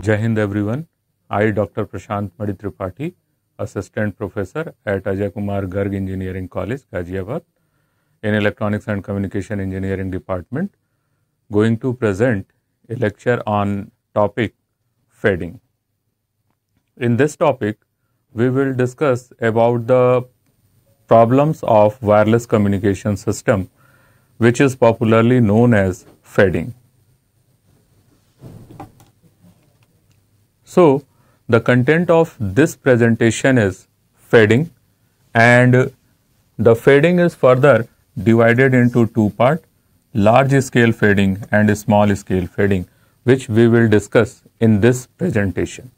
Jai Hind everyone. I, Dr. Prashant Madi Tripathi, Assistant Professor at Ajay Kumar Garg Engineering College, Ghaziabad, in Electronics and Communication Engineering Department, going to present a lecture on topic fading. In this topic, we will discuss about the problems of wireless communication system, which is popularly known as fading. So, the content of this presentation is fading, and the fading is further divided into two parts, large scale fading and small scale fading, which we will discuss in this presentation.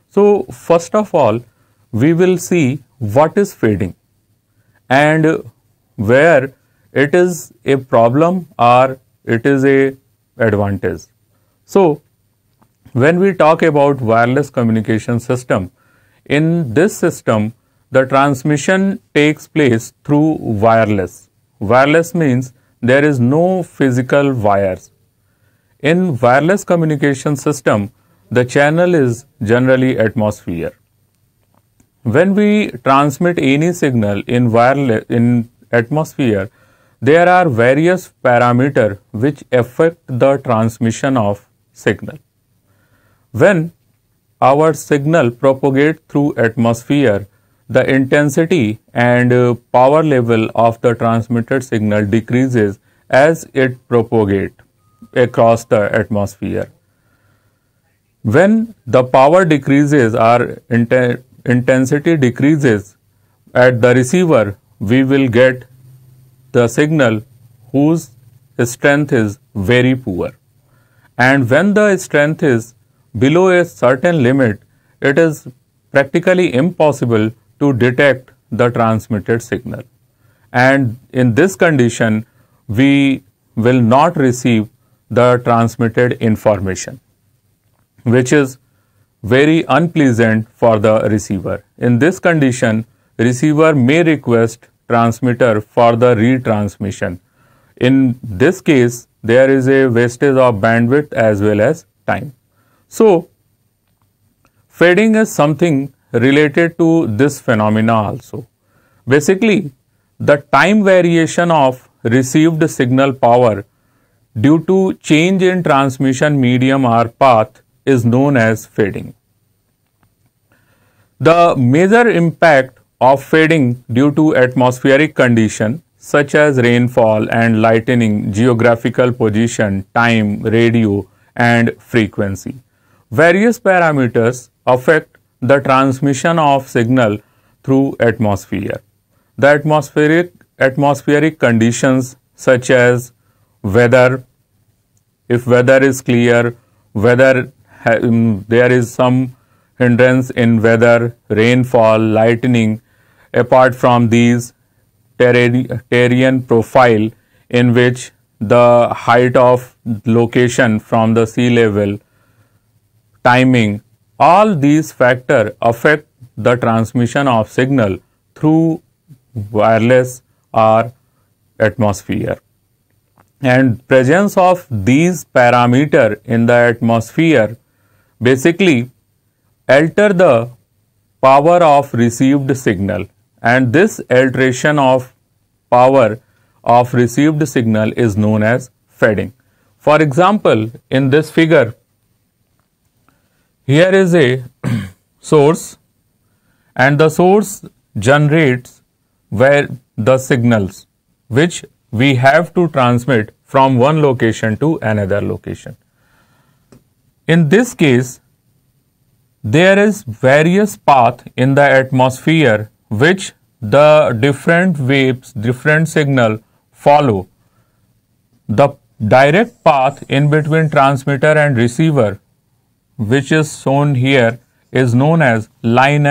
So, first of all, we will see what is fading and where it is a problem or it is a advantage. So, when we talk about wireless communication system, in this system, the transmission takes place through wireless. Wireless means there is no physical wires. In wireless communication system, the channel is generally atmosphere. When we transmit any signal in atmosphere, there are various parameters which affect the transmission of signal. When our signal propagates through atmosphere, the intensity and power level of the transmitted signal decreases as it propagates across the atmosphere. When the power decreases or intensity decreases at the receiver, we will get the signal whose strength is very poor. And when the strength is below a certain limit, it is practically impossible to detect the transmitted signal. And in this condition, we will not receive the transmitted information, which is very unpleasant for the receiver. In this condition, receiver may request transmitter for the retransmission. In this case, there is a wastage of bandwidth as well as time. So, fading is something related to this phenomena also. Basically, the time variation of received signal power due to change in transmission medium or path is known as fading. The major impact of fading due to atmospheric condition such as rainfall and lightning, geographical position, time, radio, and frequency. Various parameters affect the transmission of signal through atmosphere. The atmospheric conditions such as weather, if weather is clear, whether there is some hindrance in weather, rainfall, lightning. Apart from these, terrain profile, in which the height of location from the sea level, timing, all these factors affect the transmission of signal through wireless or atmosphere. And presence of these parameters in the atmosphere basically alter the power of received signal, and this alteration of power of received signal is known as fading. For example, in this figure, here is a source, and the source generates where the signals which we have to transmit from one location to another location. In this case, there is various path in the atmosphere which the different waves, different signal follow. The direct path in between transmitter and receiver, which is shown here, is known as line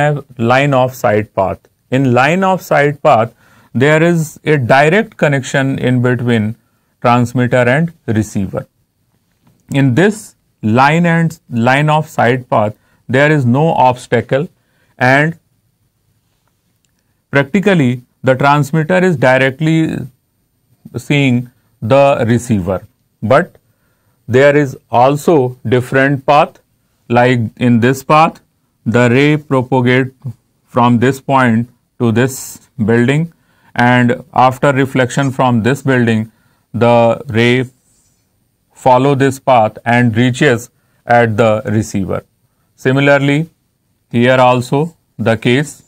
of sight path. In line of sight path, there is a direct connection in between transmitter and receiver. In this line of sight path, there is no obstacle, and practically the transmitter is directly seeing the receiver. But there is also different path like in this path, the ray propagate from this point to this building, and after reflection from this building, the ray follow this path and reaches at the receiver. Similarly, here also the case.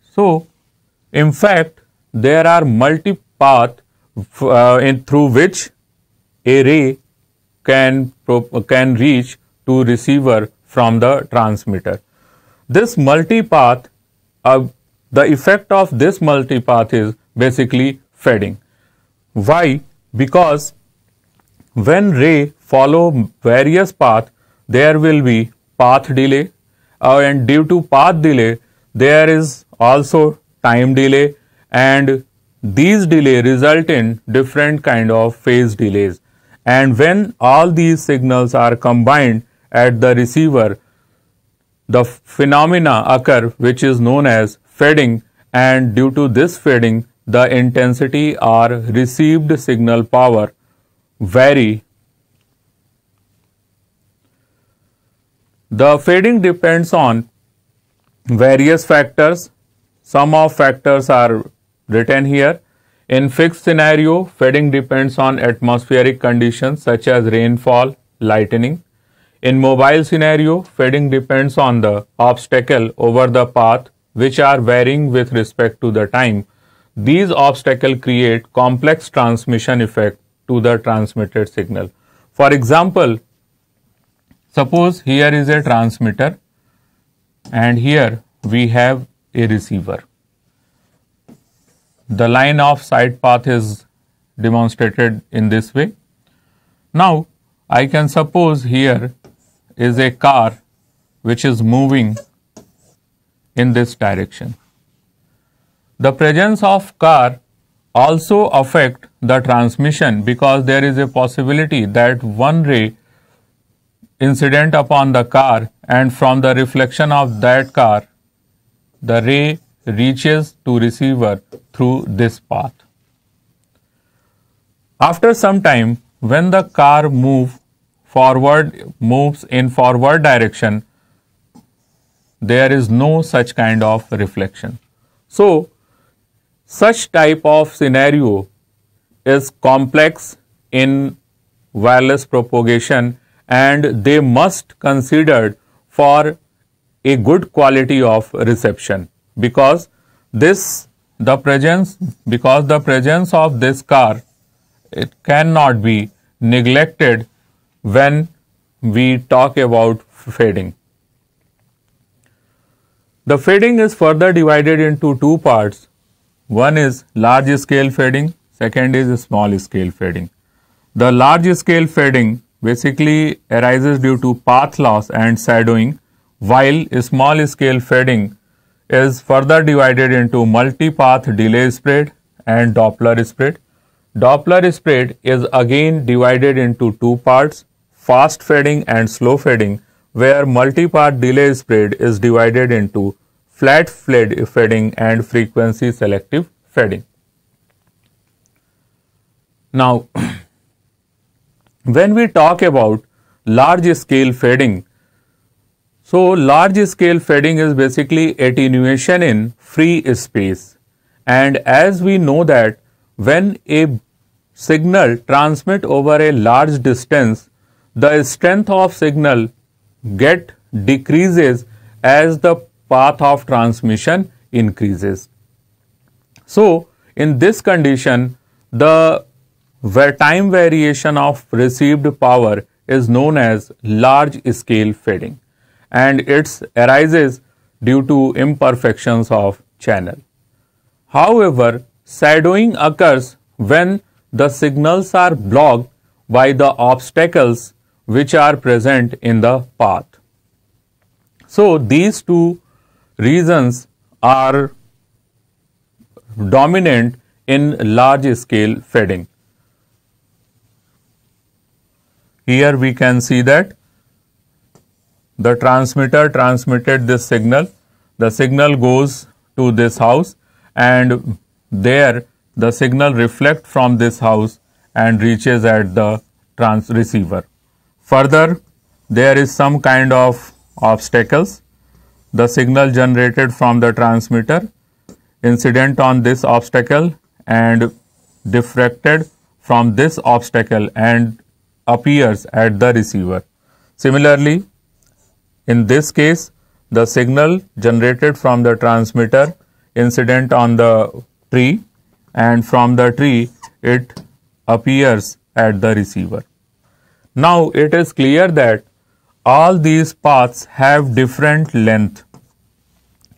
So, in fact, there are multi-path through which a ray can reach to receiver from the transmitter. This multi-path, the effect of this multi-path is basically fading. Why? Because when ray follow various paths, there will be path delay, and due to path delay, there is also time delay, and these delay result in different kind of phase delays. And when all these signals are combined at the receiver, the phenomena occur which is known as fading, and due to this fading, the intensity or received signal power vary. The fading depends on various factors. Some of factors are written here. In fixed scenario, fading depends on atmospheric conditions such as rainfall, lightning. In mobile scenario, fading depends on the obstacle over the path which are varying with respect to the time. These obstacles create complex transmission effect to the transmitted signal. For example, suppose here is a transmitter and here we have a receiver. The line of sight path is demonstrated in this way. Now, I can suppose here is a car which is moving in this direction. The presence of car also affect the transmission because there is a possibility that one ray incident upon the car, and from the reflection of that car, the ray reaches to receiver through this path. After some time, when the car moves in forward direction, there is no such kind of reflection. So, such type of scenario is complex in wireless propagation, and they must considered for a good quality of reception, because the presence of this car, it cannot be neglected when we talk about fading. The fading is further divided into two parts. One is large scale fading, second is small scale fading. The large scale fading basically arises due to path loss and shadowing, while small scale fading is further divided into multi-path delay spread and Doppler spread. Doppler spread is again divided into two parts, fast fading and slow fading, where multi-path delay spread is divided into flat fading and frequency selective fading. Now, when we talk about large scale fading, so large scale fading is basically attenuation in free space, and as we know that when a signal transmit over a large distance, the strength of signal decreases as the path of transmission increases. So, in this condition, the time variation of received power is known as large scale fading, and it arises due to imperfections of channel. However, shadowing occurs when the signals are blocked by the obstacles which are present in the path. So, these two reasons are dominant in large scale fading. Here we can see that the transmitter transmitted this signal. The signal goes to this house, and there the signal reflects from this house and reaches at the receiver. Further, there is some kind of obstacles. The signal generated from the transmitter incident on this obstacle and diffracted from this obstacle and appears at the receiver. Similarly, in this case, the signal generated from the transmitter incident on the tree, and from the tree it appears at the receiver. Now it is clear that all these paths have different length.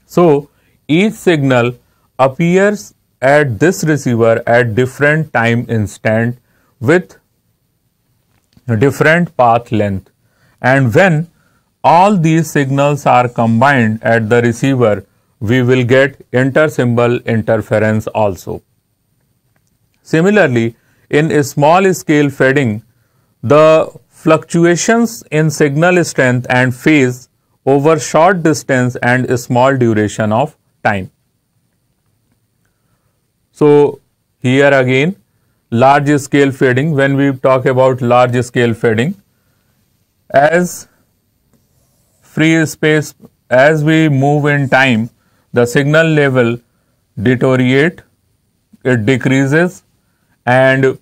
So each signal appears at this receiver at different time instant with different path length, and when all these signals are combined at the receiver, we will get inter-symbol interference also. Similarly, in a small scale fading, the fluctuations in signal strength and phase over short distance and a small duration of time. So here again, large scale fading. When we talk about large scale fading, as free space, as we move in time, the signal level deteriorate, it decreases, and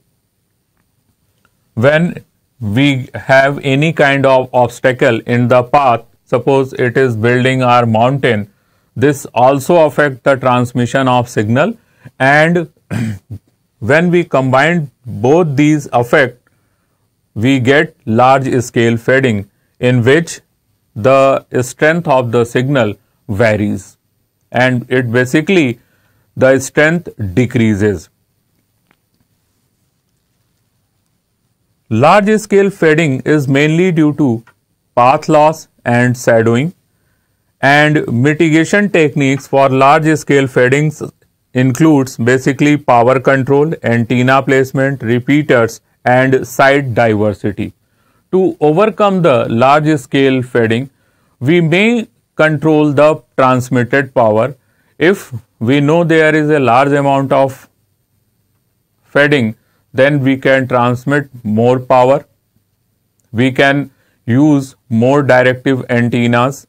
when we have any kind of obstacle in the path, suppose it is building or mountain, this also affect the transmission of signal, and when we combine both these effect, we get large scale fading in which the strength of the signal varies and it basically the strength decreases. Large scale fading is mainly due to path loss and shadowing, and mitigation techniques for large scale fadings includes basically power control, antenna placement, repeaters and site diversity. To overcome the large scale fading, we may control the transmitted power. If we know there is a large amount of fading, then we can transmit more power. We can use more directive antennas.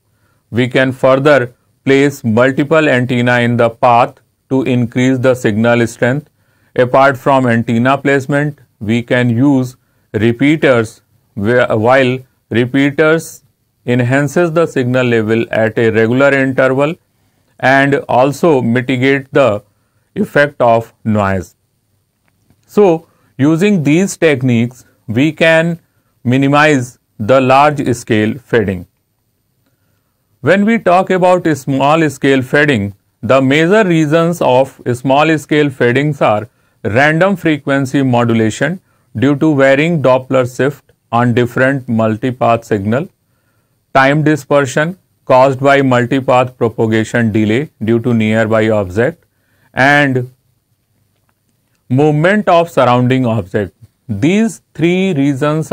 We can further place multiple antenna in the path to increase the signal strength. Apart from antenna placement, we can use repeaters, while repeaters enhances the signal level at a regular interval and also mitigate the effect of noise. So using these techniques, we can minimize the large scale fading. When we talk about small scale fading, the major reasons of small scale fadings are random frequency modulation due to varying Doppler shift on different multipath signal, time dispersion caused by multipath propagation delay due to nearby object, and movement of surrounding object. These three reasons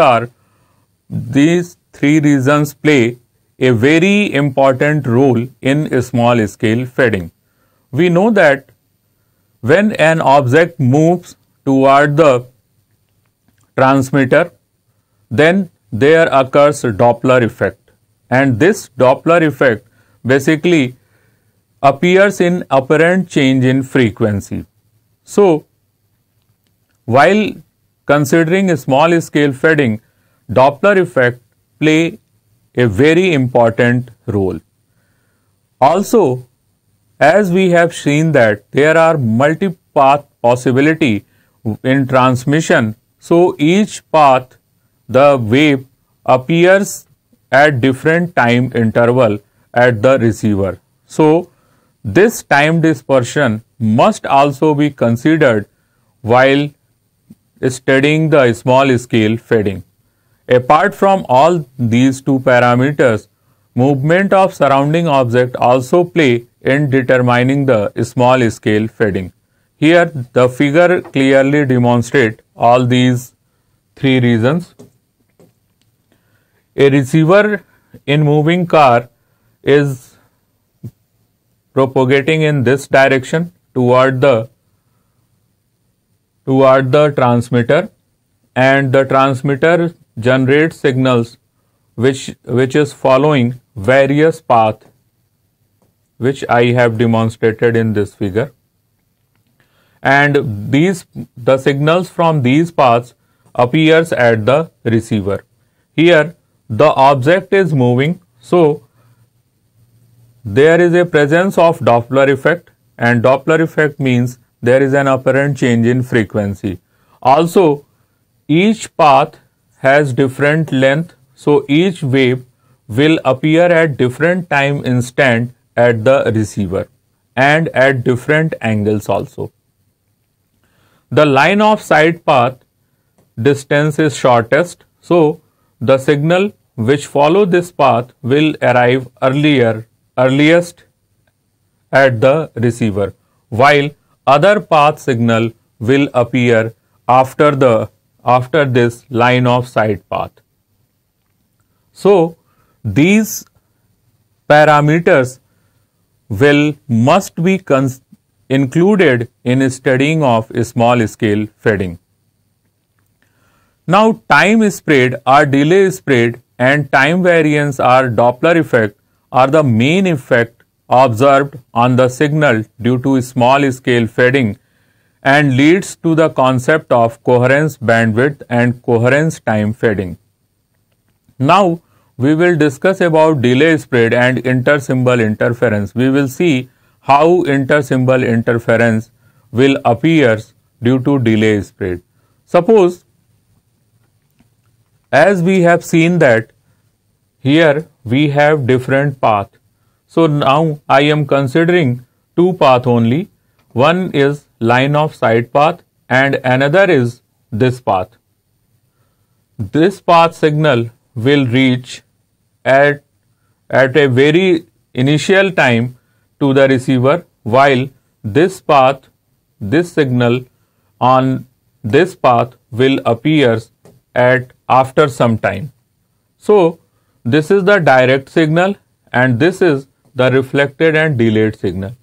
play a very important role in small scale fading. We know that when an object moves toward the transmitter, then there occurs Doppler effect, and this Doppler effect basically appears in apparent change in frequency. So while considering a small scale fading, Doppler effect play a very important role. Also, as we have seen that there are multi-path possibility in transmission, so each path the wave appears at different time interval at the receiver. So this time dispersion must also be considered while studying the small scale fading. Apart from all these two parameters, movement of surrounding object also play in determining the small scale fading. Here the figure clearly demonstrates all these three reasons. A receiver in moving car is propagating in this direction toward the transmitter, and the transmitter generates signals which is following various paths which I have demonstrated in this figure, and the signals from these paths appears at the receiver. Here the object is moving, so there is a presence of Doppler effect, and Doppler effect means there is an apparent change in frequency. Also, each path has different length, so each wave will appear at different time instant at the receiver and at different angles also. The line of sight path distance is shortest, so the signal which follow this path will arrive earliest at the receiver, while other path signal will appear after this line of sight path. So these parameters must be included in studying of small scale fading. Now time spread or delay spread and time variance or Doppler effect are the main effect observed on the signal due to small scale fading and leads to the concept of coherence bandwidth and coherence time fading. Now we will discuss about delay spread and intersymbol interference. We will see how intersymbol interference will appear due to delay spread. Suppose, as we have seen that here we have different path. So now I am considering two path only. One is line of sight path and another is this path. This path signal will reach at a very initial time to the receiver, while this signal on this path will appear after some time. So this is the direct signal and this is the reflected and delayed signal.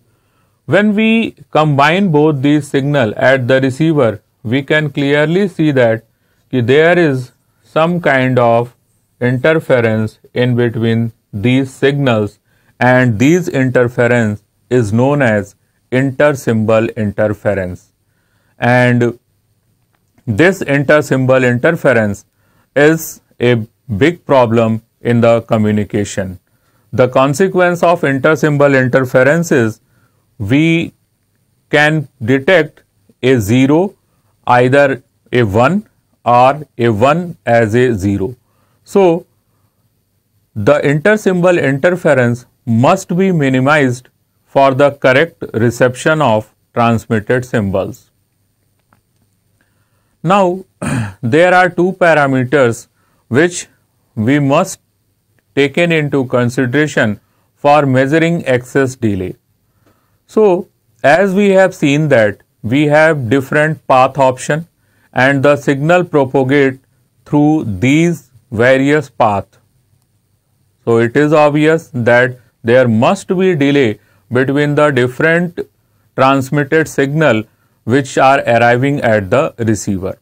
When we combine both these signals at the receiver, we can clearly see that there is some kind of interference in between these signals, and these interference is known as intersymbol interference. And this intersymbol interference is a big problem in the communication. The consequence of intersymbol interference is we can detect a 0, either a 1 or a 1 as a 0. So the intersymbol interference must be minimized for the correct reception of transmitted symbols. Now there are two parameters which we must taken into consideration for measuring excess delay. So as we have seen that we have different path option and the signal propagate through these various paths. So it is obvious that there must be delay between the different transmitted signal which are arriving at the receiver.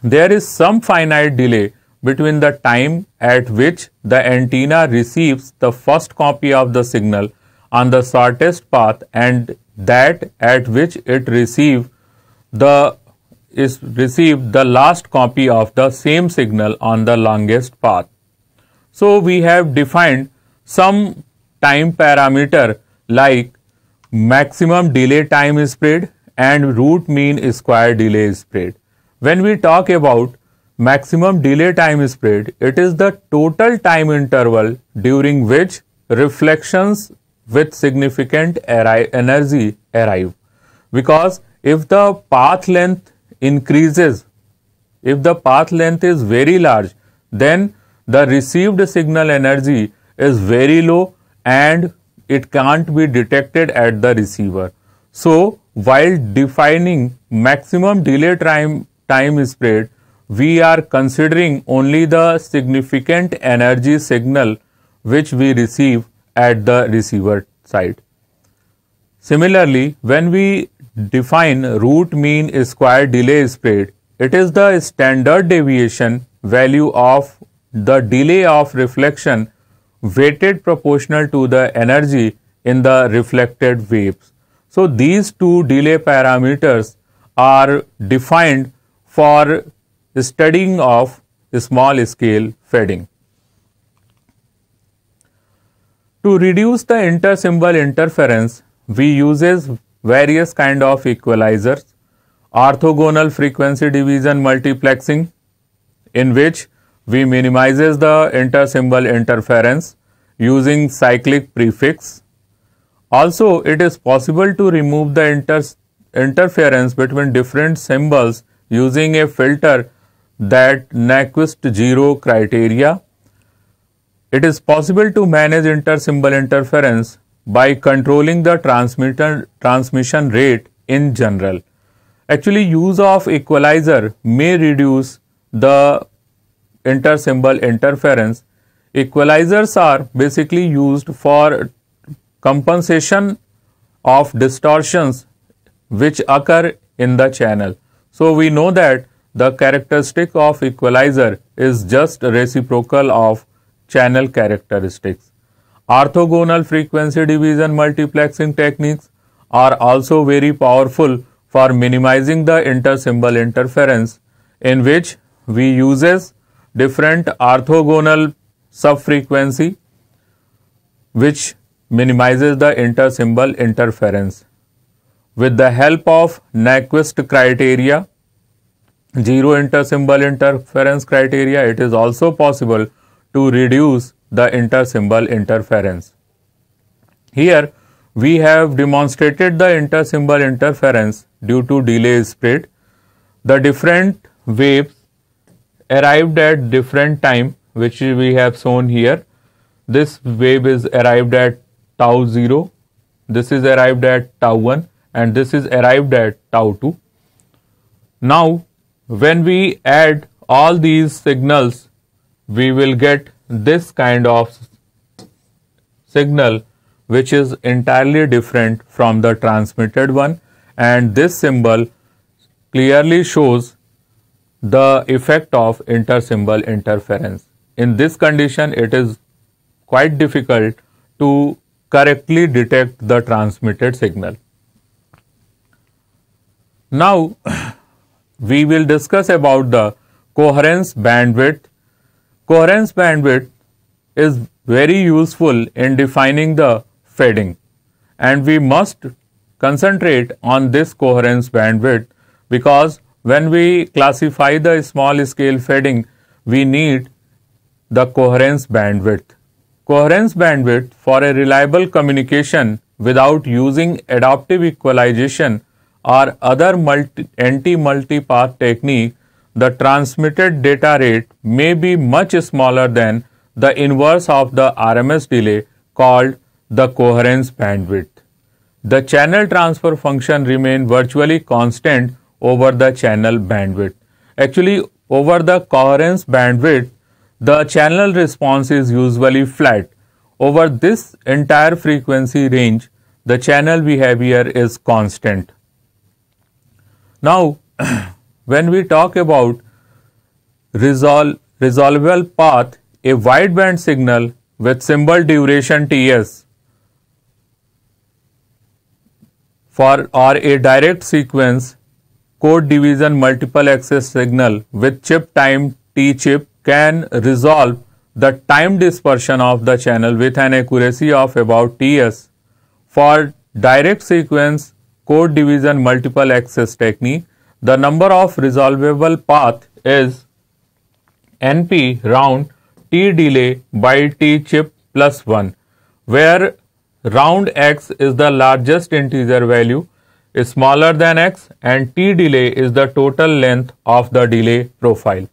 There is some finite delay between the time at which the antenna receives the first copy of the signal on the shortest path and that at which it receives the last copy of the same signal on the longest path. So we have defined some time parameter like maximum delay time spread and root mean square delay spread. When we talk about maximum delay time spread, it is the total time interval during which reflections with significant energy arrive. Because if the path length increases, if the path length is very large, then the received signal energy is very low and it can't be detected at the receiver. So while defining maximum delay time spread, we are considering only the significant energy signal which we receive at the receiver side. Similarly, when we define root mean square delay spread, it is the standard deviation value of the delay of reflection weighted proportional to the energy in the reflected waves. So these two delay parameters are defined for studying of small scale fading. To reduce the inter-symbol interference, we uses various kind of equalizers, orthogonal frequency division multiplexing, in which we minimizes the inter-symbol interference using cyclic prefix. Also, it is possible to remove the interference between different symbols using a filter that Nyquist zero criteria. It is possible to manage inter-symbol interference by controlling the transmission rate in general. Actually, use of equalizer may reduce the inter-symbol interference. Equalizers are basically used for compensation of distortions which occur in the channel. So we know that the characteristic of equalizer is just reciprocal of channel characteristics. Orthogonal frequency division multiplexing techniques are also very powerful for minimizing the inter-symbol interference, in which we uses different orthogonal subfrequency which minimizes the inter-symbol interference. With the help of Nyquist criteria, zero inter-symbol interference criteria, it is also possible to reduce the inter-symbol interference. Here we have demonstrated the inter-symbol interference due to delay spread. The different waves arrived at different time, which we have shown here. This wave is arrived at tau 0, this is arrived at tau 1, and this is arrived at tau 2. Now, when we add all these signals, we will get this kind of signal which is entirely different from the transmitted one, and this symbol clearly shows the effect of inter-symbol interference. In this condition, it is quite difficult to correctly detect the transmitted signal. Now, we will discuss about the coherence bandwidth. Coherence bandwidth is very useful in defining the fading, and we must concentrate on this coherence bandwidth, because when we classify the small scale fading, we need the coherence bandwidth. Coherence bandwidth for a reliable communication without using adaptive equalization or other anti-multipath technique, the transmitted data rate may be much smaller than the inverse of the RMS delay, called the coherence bandwidth. The channel transfer function remains virtually constant over the channel bandwidth. Actually, over the coherence bandwidth, the channel response is usually flat. Over this entire frequency range, the channel behavior is constant. Now, when we talk about resolvable path, a wideband signal with symbol duration Ts or a direct sequence code division multiple access signal with chip time T chip can resolve the time dispersion of the channel with an accuracy of about Ts. For direct sequence code division multiple access technique, the number of resolvable path is NP round T delay by T chip plus 1, where round x is the largest integer value, is smaller than x, and T delay is the total length of the delay profile.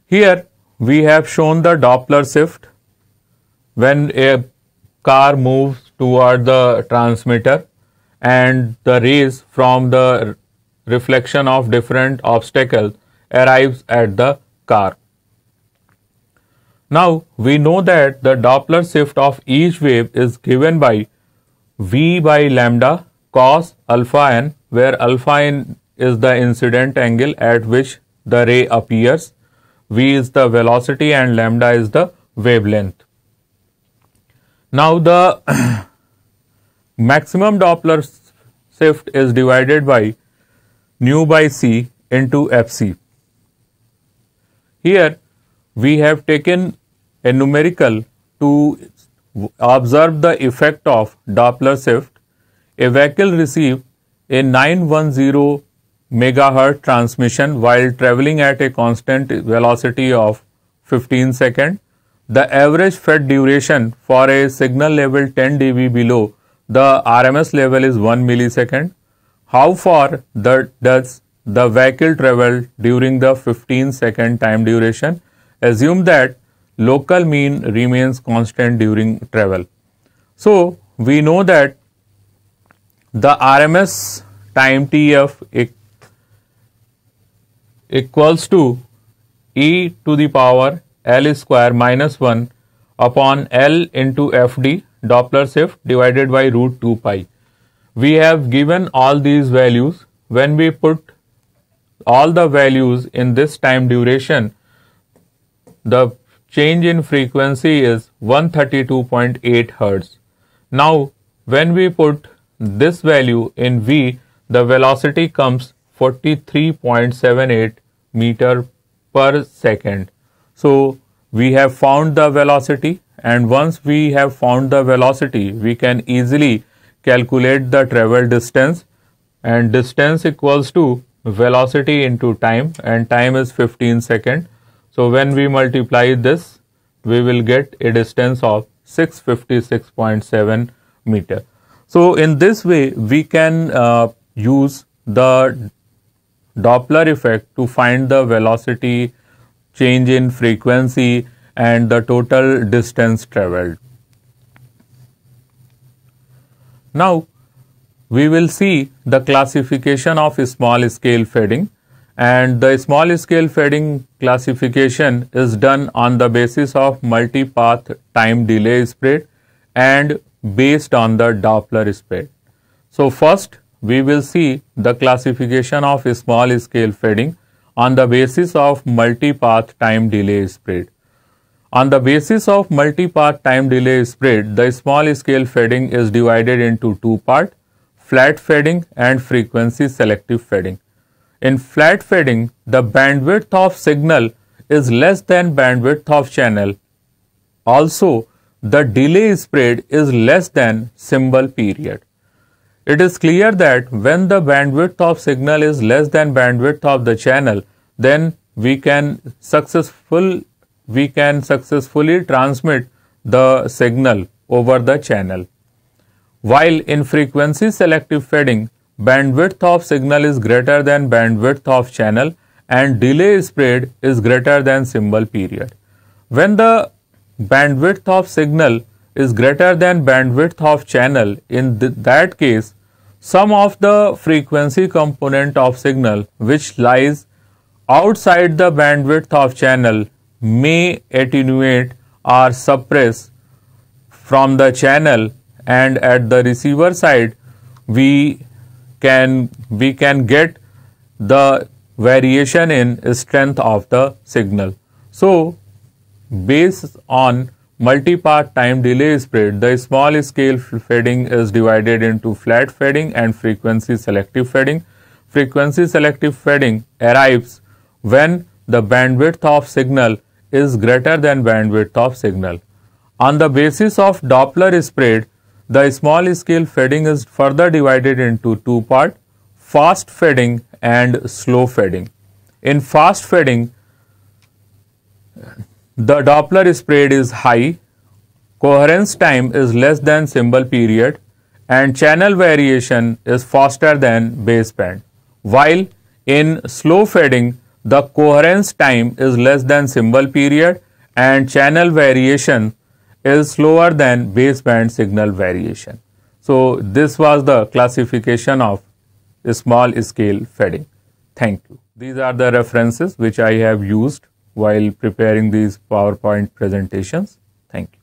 Here we have shown the Doppler shift when a car moves toward the transmitter and the rays from the reflection of different obstacles arrives at the car. Now we know that the Doppler shift of each wave is given by V by lambda cos alpha n, where alpha n is the incident angle at which the ray appears. V is the velocity and lambda is the wavelength. Now the maximum Doppler shift is divided by nu by c into fc. Here we have taken a numerical to observe the effect of Doppler shift. A vehicle receives a 910 megahertz transmission while traveling at a constant velocity of 15 seconds. The average fed duration for a signal level 10 dB below the RMS level is 1 millisecond. How far does the vehicle travel during the 15-second time duration? Assume that local mean remains constant during travel. So we know that the RMS time TF equals to e to the power L square minus 1 upon L into FD Doppler shift divided by root 2 pi. We have given all these values. When we put all the values in this time duration, the change in frequency is 132.8 Hertz. Now when we put this value in V, the velocity comes 43.78 meter per second. So we have found the velocity, and once we have found the velocity, we can easily calculate the travel distance, and distance equals to velocity into time, and time is 15 seconds. So when we multiply this, we will get a distance of 656.7 meter. So in this way, we can use the Doppler effect to find the velocity, change in frequency, and the total distance traveled. Now we will see the classification of small scale fading, and the small scale fading classification is done on the basis of multipath time delay spread and based on the Doppler spread. So first we will see the classification of small scale fading on the basis of multipath time delay spread. On the basis of multipath time delay spread, the small scale fading is divided into two parts: flat fading and frequency selective fading. In flat fading, the bandwidth of signal is less than bandwidth of channel. Also, the delay spread is less than symbol period. It is clear that when the bandwidth of signal is less than bandwidth of the channel, then we can successfully transmit the signal over the channel. While in frequency selective fading, bandwidth of signal is greater than bandwidth of channel and delay spread is greater than symbol period. When the bandwidth of signal is greater than bandwidth of channel, in that case, some of the frequency component of signal which lies outside the bandwidth of channel may attenuate or suppress from the channel, and at the receiver side we can get the variation in strength of the signal. So based on multipath time delay spread, the small scale fading is divided into flat fading and frequency selective fading. Frequency selective fading arrives when the bandwidth of signal is greater than bandwidth of signal. On the basis of Doppler spread, the small scale fading is further divided into two parts: fast fading and slow fading. In fast fading, the Doppler spread is high, coherence time is less than symbol period, and channel variation is faster than baseband. While in slow fading, the coherence time is less than symbol period and channel variation is slower than baseband signal variation. So this was the classification of small scale fading. Thank you. These are the references which I have used while preparing these PowerPoint presentations. Thank you.